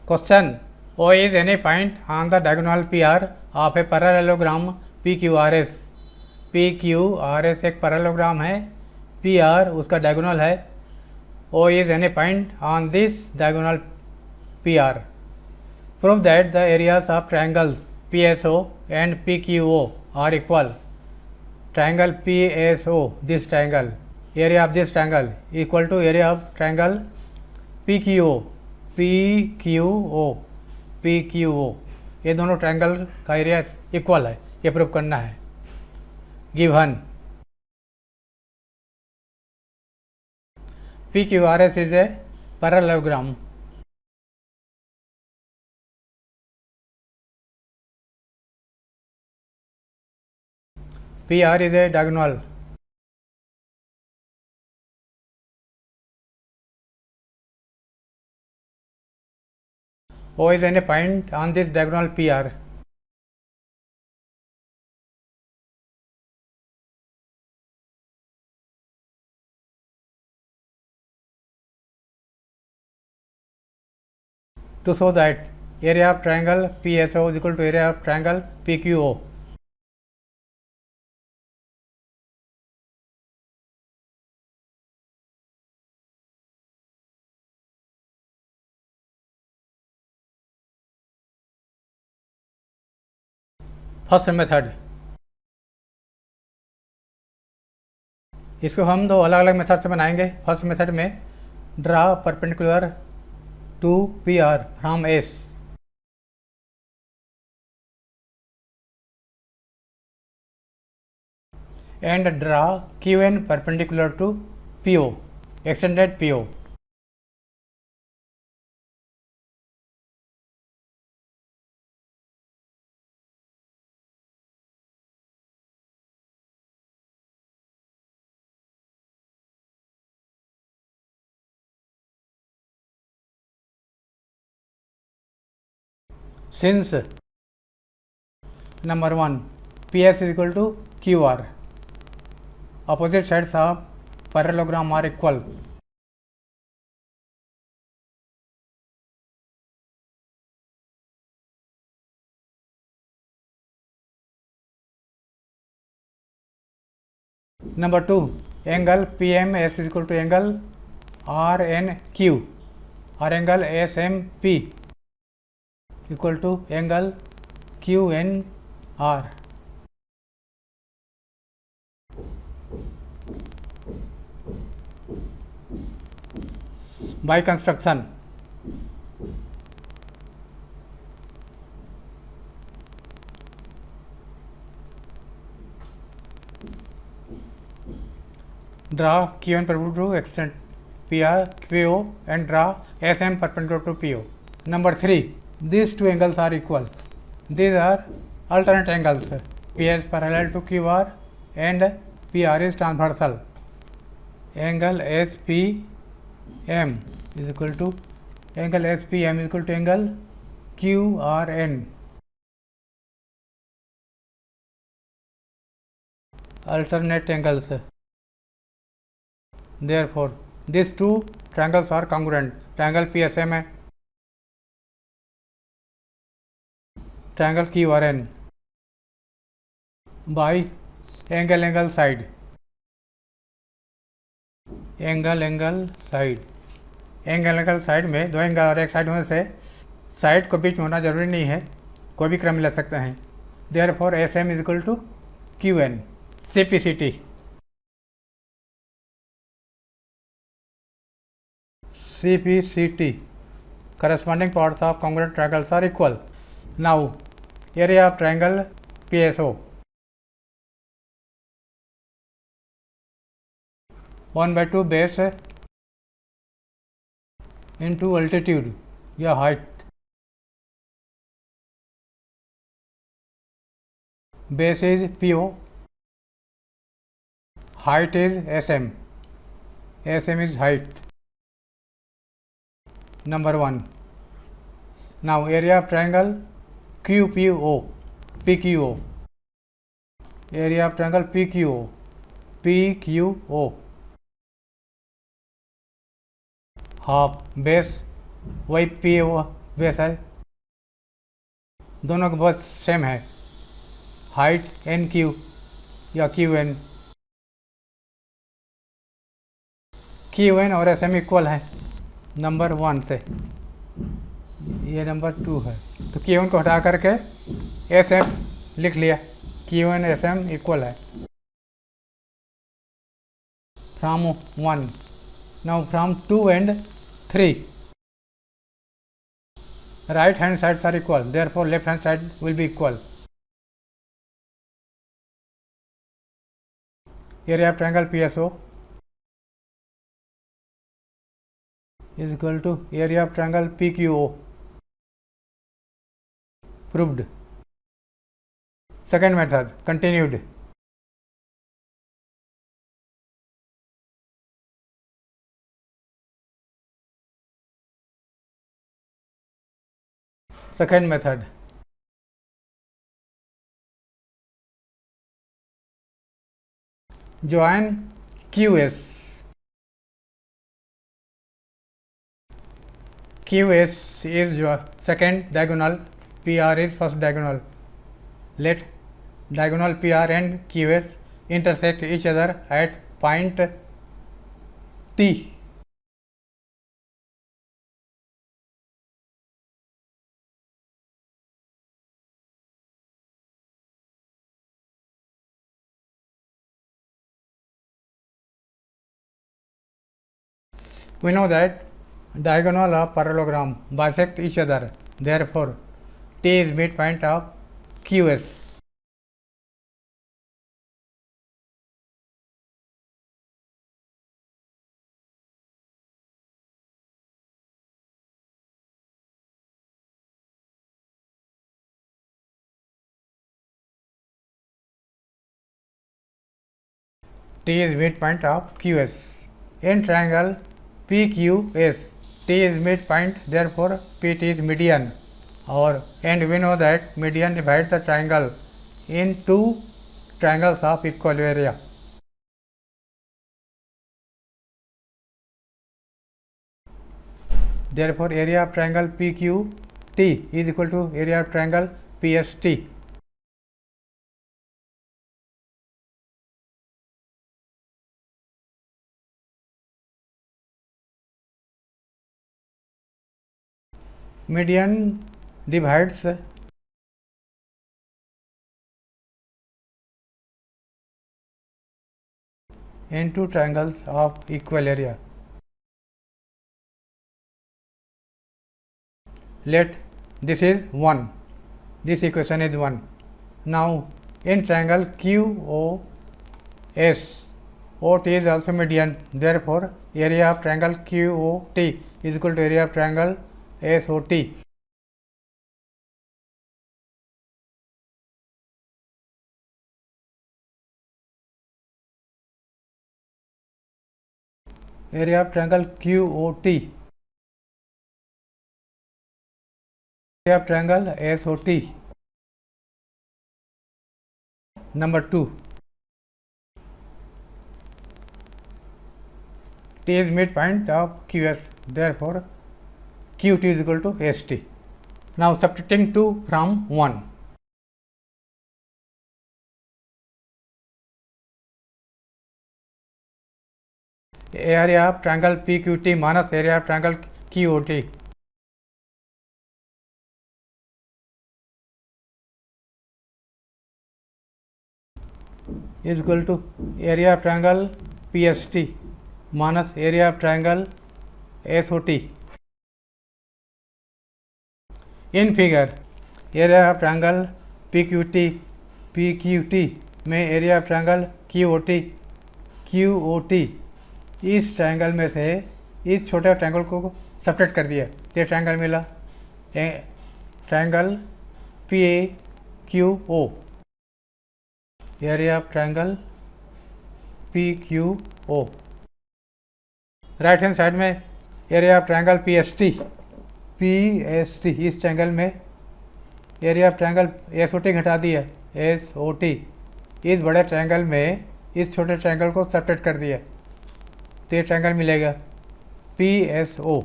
Question: O is any point on the diagonal PR of a parallelogram PQRS. PQRS एक parallelogram है, PR उसका diagonal है. O is any point on this diagonal PR. Prove that the areas of triangles PSO and PQO are equal. Triangle PSO, this triangle, area of this triangle equal to area of triangle PQO. ये दोनों triangle का area equal है, ये prove करना है. Given PQRS is a parallelogram. PR is a diagonal. O is any point on this diagonal PR. To show that area of triangle PSO is equal to area of triangle PQO. First method, इसको हम दो अलग अलग method से बनाएंगे. First method में draw perpendicular to PR from S and draw QN perpendicular to PO, extended PO. Since number 1 PS is equal to QR, opposite sides of parallelogram are equal. Number 2 angle PMS is equal to angle RNQ or angle SMP equal to angle QNR. By construction, draw QN perpendicular to extend PR QO and draw SM perpendicular to PO. Number 3, these two angles are equal. These are alternate angles. PS parallel to QR and PR is transversal. Angle SPM is equal to angle QRN. Alternate angles. Therefore, these two triangles are congruent. Triangle PSM है, triangle QRN. By angle side. Angle side में दो angle और एक side होने से side को बीच में होना जरूरी नहीं है, कोई भी क्रम ले सकते हैं. Therefore SM is equal to QN. CPCT corresponding parts of congruent triangles are equal. Now area of triangle PSO, 1/2 base into altitude या height. Base is PO, height is SM. SM is height. Number 1. Now area of triangle PQO. Area of triangle PQO. Half base, why PO base है, दोनों का बहुत same है, height N Q या Q N और S M equal है number 1 से, ये नंबर 2 है, तो क्यू एन को हटा करके एस एम लिख लिया, Q N S M equal है from 1, now from 2 and 3 right hand sides are equal, therefore left hand side will be equal. Area of triangle PSO is equal to area of triangle PQO. Proved. Second method continued. Second method, join QS. QS is your second diagonal, PR is first diagonal. Let diagonal PR and QS intersect each other at point T. We know that diagonal of parallelogram bisect each other, therefore T is midpoint of QS. T is midpoint of QS. In triangle PQS, T is midpoint, therefore PT is median. And we know that median divides the triangle in two triangles of equal area. Therefore, area of triangle PQT is equal to area of triangle PST. Median divides into triangles of equal area. Let this is 1, this equation is 1. Now in triangle QOS, OT is also median, therefore area of triangle QOT is equal to area of triangle SOT. Area of triangle QOT, area of triangle SOT. Number 2, T is midpoint of QS, therefore QT is equal to ST. Now subtracting 2 from 1. Area of triangle PQT minus area of triangle QOT. Is equal to area of triangle PST minus area of triangle SOT. In figure, area of triangle PQT में area of triangle QOT इस triangle में से इस छोटे triangle को subtract कर दिया तो ये ट्रायंगल मिला, triangle PQO, area of triangle PQO. Right hand side में एरिया ऑफ ट्रायंगल PST, इस ट्रायंगल में एरिया ऑफ ट्रायंगल SOT घटा दिया, SOT इस बड़े ट्रायंगल में इस छोटे ट्रायंगल को सब्ट्रैक्ट कर दिया तो ये ट्रायंगल मिलेगा PSO,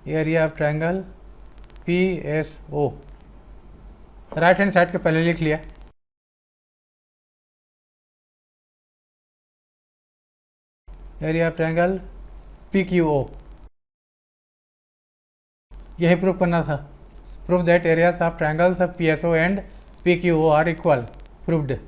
area of triangle PSO, right hand side के पहले लिख लिया। एरिया ऑफ ट्रायंगल PQO, यही प्रूव करना था। Prove that areas of triangles of PSO and PQO are equal, proved.